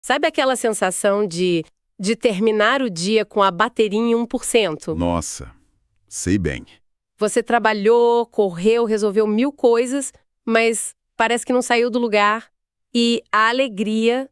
Sabe aquela sensação de terminar o dia com a bateria em 1%? Nossa, sei bem. Você trabalhou, correu, resolveu mil coisas, mas parece que não saiu do lugar. E a alegria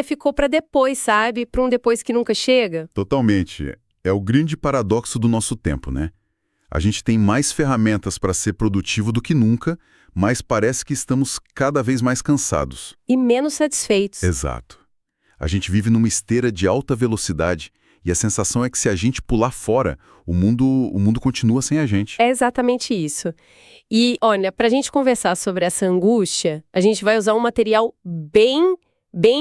ficou para depois, sabe? Para um depois que nunca chega. Totalmente. É o grande paradoxo do nosso tempo, né? A gente tem mais ferramentas para ser produtivo do que nunca, mas parece que estamos cada vez mais cansados. E menos satisfeitos. Exato. A gente vive numa esteira de alta velocidade e a sensação é que se a gente pular fora, o mundo continua sem a gente. É exatamente isso. E, olha, para a gente conversar sobre essa angústia, a gente vai usar um material bem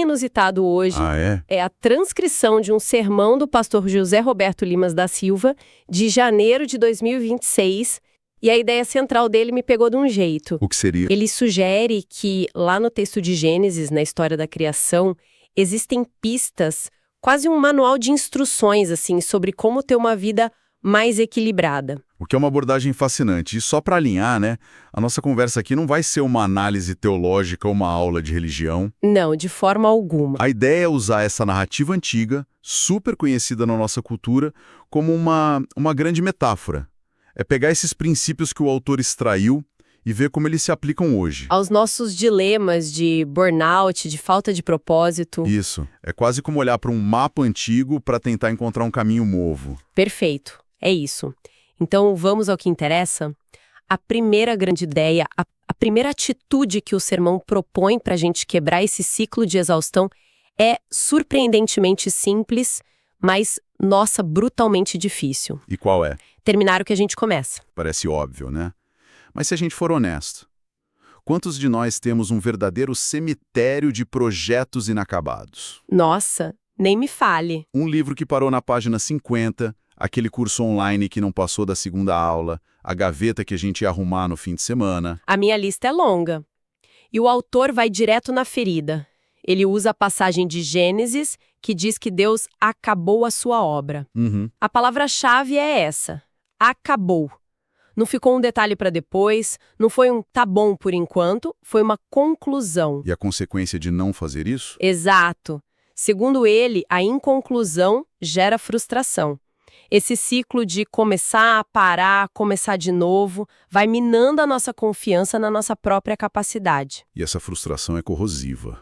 inusitado hoje. Ah, é? É a transcrição de um sermão do pastor José Roberto Limas da Silva, de janeiro de 2026, e a ideia central dele me pegou de um jeito. O que seria? Ele sugere que, lá no texto de Gênesis, na história da criação, existem pistas, quase um manual de instruções, assim, sobre como ter uma vida mais equilibrada. O que é uma abordagem fascinante. E só para alinhar, né? A nossa conversa aqui não vai ser uma análise teológica ou uma aula de religião. Não, de forma alguma. A ideia é usar essa narrativa antiga, super conhecida na nossa cultura, como uma grande metáfora. É pegar esses princípios que o autor extraiu e ver como eles se aplicam hoje. Aos nossos dilemas de burnout, de falta de propósito. Isso. É quase como olhar para um mapa antigo para tentar encontrar um caminho novo. Perfeito. É isso. Então, vamos ao que interessa? A primeira grande ideia, a primeira atitude que o sermão propõe para a gente quebrar esse ciclo de exaustão é surpreendentemente simples, mas, nossa, brutalmente difícil. E qual é? Terminar o que a gente começa. Parece óbvio, né? Mas se a gente for honesto, quantos de nós temos um verdadeiro cemitério de projetos inacabados? Nossa, nem me fale. Um livro que parou na página 50, aquele curso online que não passou da segunda aula, a gaveta que a gente ia arrumar no fim de semana. A minha lista é longa. E o autor vai direto na ferida. Ele usa a passagem de Gênesis, que diz que Deus acabou a sua obra. A palavra-chave é essa: acabou. Não ficou um detalhe para depois, não foi um tá bom por enquanto, foi uma conclusão. E a consequência de não fazer isso? Exato. Segundo ele, a inconclusão gera frustração. Esse ciclo de começar, parar, começar de novo, vai minando a nossa confiança na nossa própria capacidade. E essa frustração é corrosiva.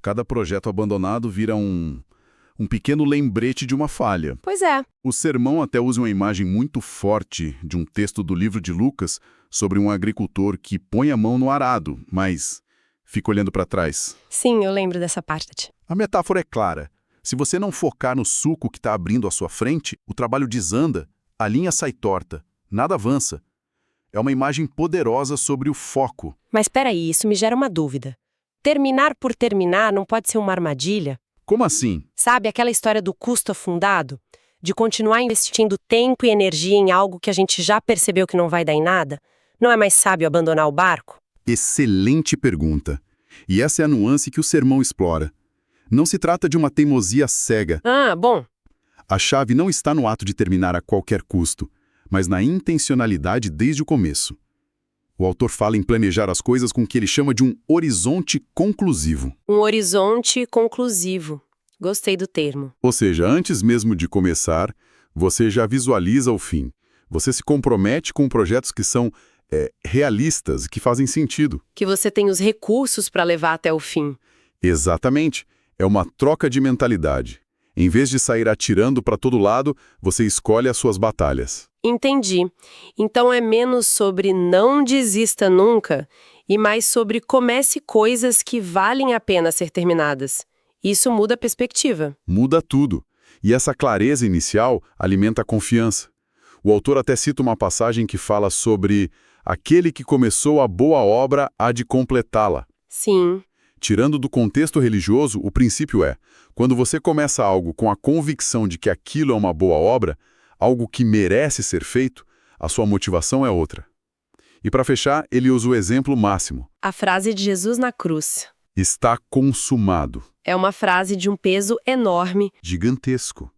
Cada projeto abandonado vira um pequeno lembrete de uma falha. Pois é. O sermão até usa uma imagem muito forte de um texto do livro de Lucas sobre um agricultor que põe a mão no arado, mas fica olhando para trás. Sim, eu lembro dessa parte. A metáfora é clara. Se você não focar no suco que está abrindo à sua frente, o trabalho desanda, a linha sai torta, nada avança. É uma imagem poderosa sobre o foco. Mas peraí, isso me gera uma dúvida. Terminar por terminar não pode ser uma armadilha? Como assim? Sabe aquela história do custo afundado? De continuar investindo tempo e energia em algo que a gente já percebeu que não vai dar em nada? Não é mais sábio abandonar o barco? Excelente pergunta. E essa é a nuance que o sermão explora. Não se trata de uma teimosia cega. Ah, bom. A chave não está no ato de terminar a qualquer custo, mas na intencionalidade desde o começo. O autor fala em planejar as coisas com o que ele chama de um horizonte conclusivo. Um horizonte conclusivo. Gostei do termo. Ou seja, antes mesmo de começar, você já visualiza o fim. Você se compromete com projetos que são realistas, que fazem sentido. Que você tem os recursos para levar até o fim. Exatamente. É uma troca de mentalidade. Em vez de sair atirando para todo lado, você escolhe as suas batalhas. Entendi. Então é menos sobre não desista nunca e mais sobre comece coisas que valem a pena ser terminadas. Isso muda a perspectiva. Muda tudo. E essa clareza inicial alimenta a confiança. O autor até cita uma passagem que fala sobre aquele que começou a boa obra há de completá-la. Sim. Tirando do contexto religioso, o princípio é, quando você começa algo com a convicção de que aquilo é uma boa obra, algo que merece ser feito, a sua motivação é outra. E para fechar, ele usa o exemplo máximo. A frase de Jesus na cruz. Está consumado. É uma frase de um peso enorme. Gigantesco.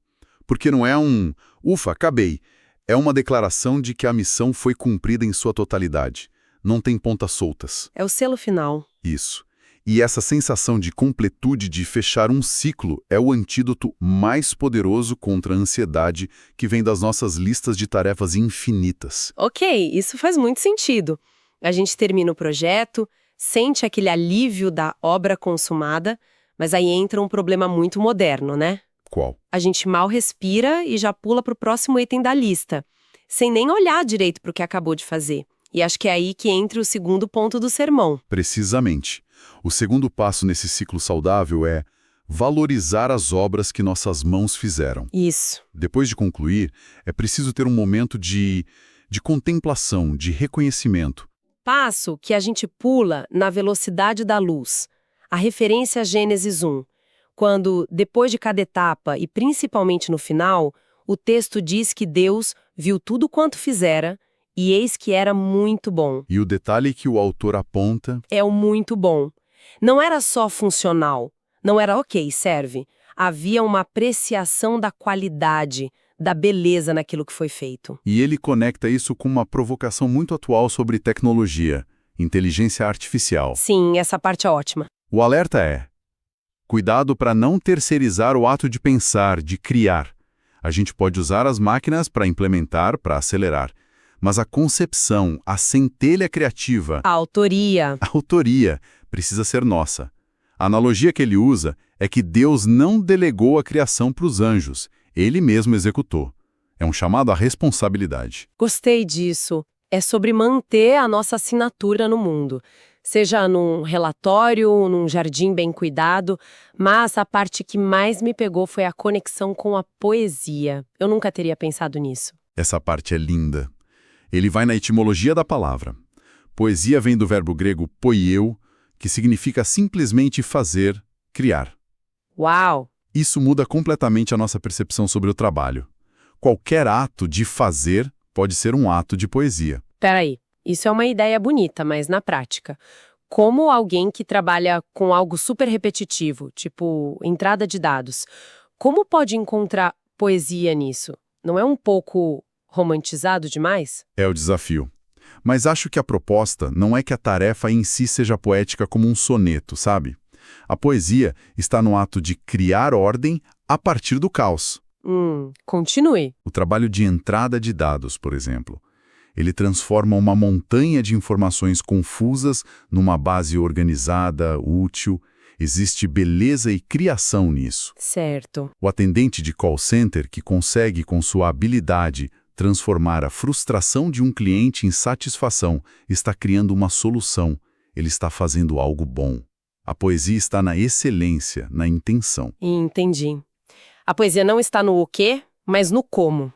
Porque não é um, ufa, acabei. É uma declaração de que a missão foi cumprida em sua totalidade. Não tem pontas soltas. É o selo final. Isso. E essa sensação de completude, de fechar um ciclo, é o antídoto mais poderoso contra a ansiedade que vem das nossas listas de tarefas infinitas. Ok, isso faz muito sentido. A gente termina o projeto, sente aquele alívio da obra consumada, mas aí entra um problema muito moderno, né? Qual? A gente mal respira e já pula para o próximo item da lista, sem nem olhar direito para o que acabou de fazer. E acho que é aí que entra o segundo ponto do sermão. Precisamente. O segundo passo nesse ciclo saudável é valorizar as obras que nossas mãos fizeram. Isso. Depois de concluir, é preciso ter um momento de contemplação, de reconhecimento. Passo que a gente pula na velocidade da luz. A referência a Gênesis 1, quando, depois de cada etapa e principalmente no final, o texto diz que Deus viu tudo quanto fizera e eis que era muito bom. E o detalhe que o autor aponta É o muito bom. Não era só funcional, não era ok, serve. Havia uma apreciação da qualidade, da beleza naquilo que foi feito. E ele conecta isso com uma provocação muito atual sobre tecnologia, inteligência artificial. Sim, essa parte é ótima. O alerta é: cuidado para não terceirizar o ato de pensar, de criar. A gente pode usar as máquinas para implementar, para acelerar. Mas a concepção, a centelha criativa, A autoria. a autoria, precisa ser nossa. A analogia que ele usa é que Deus não delegou a criação para os anjos, ele mesmo executou. É um chamado à responsabilidade. Gostei disso. É sobre manter a nossa assinatura no mundo. Seja num relatório, num jardim bem cuidado, mas a parte que mais me pegou foi a conexão com a poesia. Eu nunca teria pensado nisso. Essa parte é linda. Ele vai na etimologia da palavra. Poesia vem do verbo grego poieu, que significa simplesmente fazer, criar. Uau! Isso muda completamente a nossa percepção sobre o trabalho. Qualquer ato de fazer pode ser um ato de poesia. Peraí, isso é uma ideia bonita, mas na prática, como alguém que trabalha com algo super repetitivo, tipo entrada de dados, como pode encontrar poesia nisso? Não é um pouco romantizado demais? É o desafio. Mas acho que a proposta não é que a tarefa em si seja poética como um soneto, sabe? A poesia está no ato de criar ordem a partir do caos. Continue. O trabalho de entrada de dados, por exemplo. Ele transforma uma montanha de informações confusas numa base organizada, útil. Existe beleza e criação nisso. Certo. O atendente de call center que consegue, com sua habilidade, transformar a frustração de um cliente em satisfação está criando uma solução. Ele está fazendo algo bom. A poesia está na excelência, na intenção. Entendi. A poesia não está no o quê, mas no como.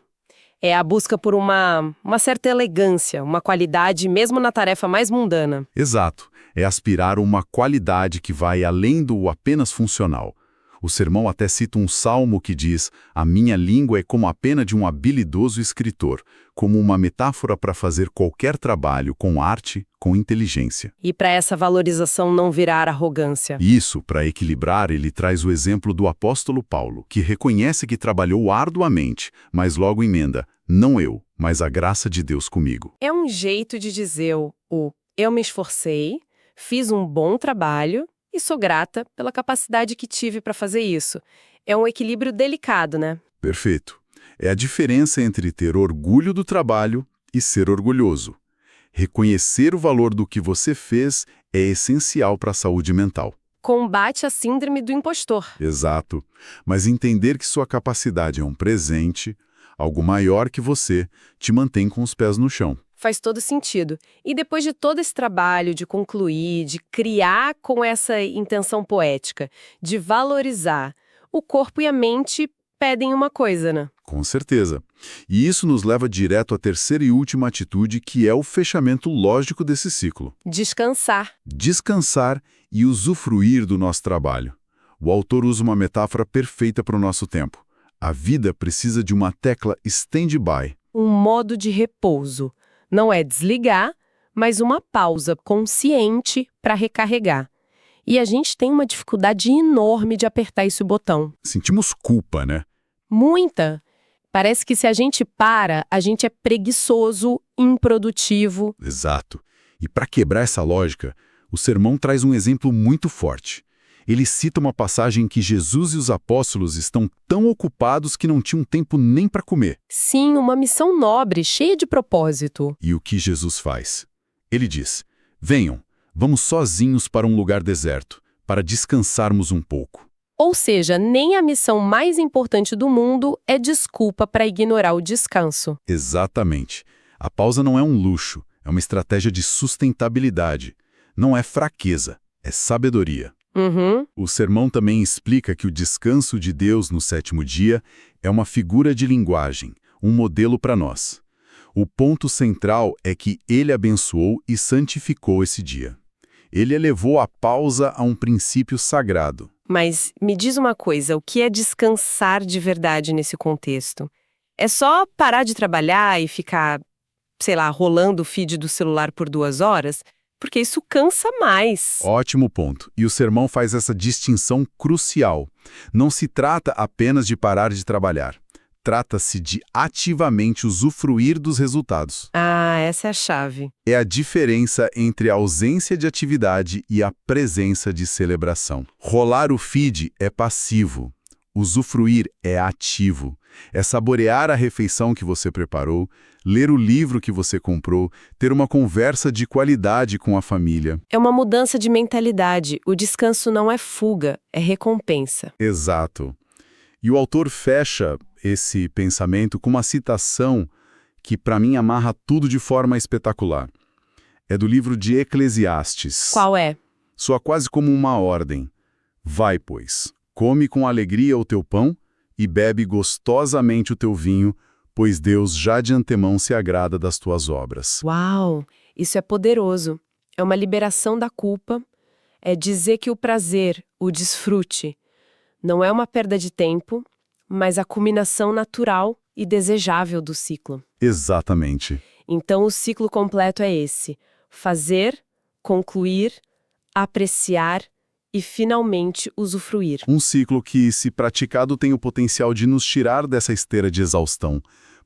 É a busca por uma certa elegância, uma qualidade, mesmo na tarefa mais mundana. Exato. É aspirar uma qualidade que vai além do apenas funcional. O sermão até cita um salmo que diz: "A minha língua é como a pena de um habilidoso escritor", como uma metáfora para fazer qualquer trabalho com arte, com inteligência. E para essa valorização não virar arrogância. Isso, para equilibrar, ele traz o exemplo do apóstolo Paulo, que reconhece que trabalhou arduamente, mas logo emenda: "Não eu, mas a graça de Deus comigo". É um jeito de dizer eu me esforcei, fiz um bom trabalho e sou grata pela capacidade que tive para fazer isso. É um equilíbrio delicado, né? Perfeito. É a diferença entre ter orgulho do trabalho e ser orgulhoso. Reconhecer o valor do que você fez é essencial para a saúde mental. Combate a síndrome do impostor. Exato. Mas entender que sua capacidade é um presente, algo maior que você, te mantém com os pés no chão. Faz todo sentido. E depois de todo esse trabalho de concluir, de criar com essa intenção poética, de valorizar, o corpo e a mente pedem uma coisa, né? Com certeza. E isso nos leva direto à terceira e última atitude, que é o fechamento lógico desse ciclo. Descansar. Descansar e usufruir do nosso trabalho. O autor usa uma metáfora perfeita para o nosso tempo. A vida precisa de uma tecla stand-by. Um modo de repouso. Não é desligar, mas uma pausa consciente para recarregar. E a gente tem uma dificuldade enorme de apertar esse botão. Sentimos culpa, né? Muita. Parece que se a gente para, a gente é preguiçoso, improdutivo. Exato. E para quebrar essa lógica, O sermão traz um exemplo muito forte. Ele cita uma passagem em que Jesus e os apóstolos estão tão ocupados que não tinham tempo nem para comer. Sim, uma missão nobre, cheia de propósito. E o que Jesus faz? Ele diz: venham, vamos sozinhos para um lugar deserto, para descansarmos um pouco. Ou seja, nem a missão mais importante do mundo é desculpa para ignorar o descanso. Exatamente. A pausa não é um luxo, é uma estratégia de sustentabilidade. Não é fraqueza, é sabedoria. O sermão também explica que o descanso de Deus no sétimo dia é uma figura de linguagem, um modelo para nós. O ponto central é que ele abençoou e santificou esse dia. Ele elevou a pausa a um princípio sagrado. Mas me diz uma coisa, o que é descansar de verdade nesse contexto? É só parar de trabalhar e ficar, sei lá, rolando o feed do celular por 2 horas? Porque isso cansa mais. Ótimo ponto. E o sermão faz essa distinção crucial. Não se trata apenas de parar de trabalhar. Trata-se de ativamente usufruir dos resultados. Ah, essa é a chave. É a diferença entre a ausência de atividade e a presença de celebração. Rolar o feed é passivo. Usufruir é ativo. É saborear a refeição que você preparou, ler o livro que você comprou, ter uma conversa de qualidade com a família. É uma mudança de mentalidade. O descanso não é fuga, é recompensa. Exato. E o autor fecha esse pensamento com uma citação que, para mim, amarra tudo de forma espetacular. É do livro de Eclesiastes. Qual é? Soa quase como uma ordem. Vai, pois, come com alegria o teu pão e bebe gostosamente o teu vinho, pois Deus já de antemão se agrada das tuas obras. Uau! Isso é poderoso. É uma liberação da culpa. É dizer que o prazer, o desfrute, não é uma perda de tempo, mas a culminação natural e desejável do ciclo. Exatamente. Então, o ciclo completo é esse: fazer, concluir, apreciar e, finalmente, usufruir. Um ciclo que, se praticado, tem o potencial de nos tirar dessa esteira de exaustão,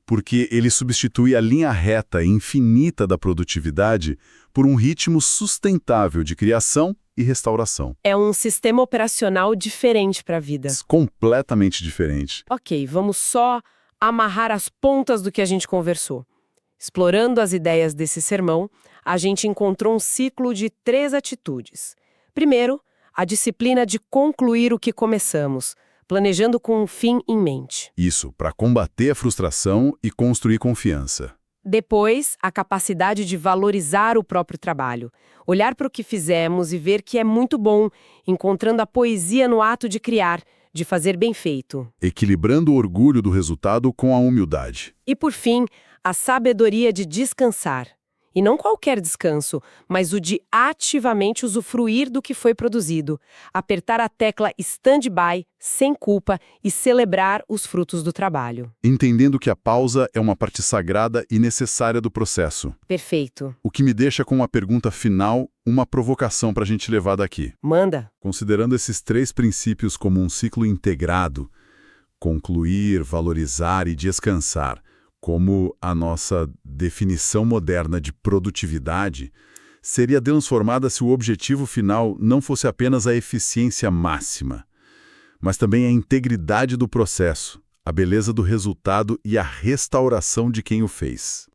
porque ele substitui a linha reta e infinita da produtividade por um ritmo sustentável de criação e restauração. É um sistema operacional diferente para a vida. Completamente diferente. Ok, vamos só amarrar as pontas do que a gente conversou. Explorando as ideias desse sermão, a gente encontrou um ciclo de 3 atitudes. Primeiro, a disciplina de concluir o que começamos, planejando com um fim em mente. Isso, para combater a frustração e construir confiança. Depois, a capacidade de valorizar o próprio trabalho. Olhar para o que fizemos e ver que é muito bom, encontrando a poesia no ato de criar, de fazer bem feito. Equilibrando o orgulho do resultado com a humildade. E, por fim, a sabedoria de descansar. E não qualquer descanso, mas o de ativamente usufruir do que foi produzido, apertar a tecla stand-by, sem culpa, e celebrar os frutos do trabalho. Entendendo que a pausa é uma parte sagrada e necessária do processo. Perfeito. O que me deixa com uma pergunta final, uma provocação para a gente levar daqui. Manda. Considerando esses 3 princípios como um ciclo integrado, concluir, valorizar e descansar, como a nossa definição moderna de produtividade, seria transformada se o objetivo final não fosse apenas a eficiência máxima, mas também a integridade do processo, a beleza do resultado e a restauração de quem o fez.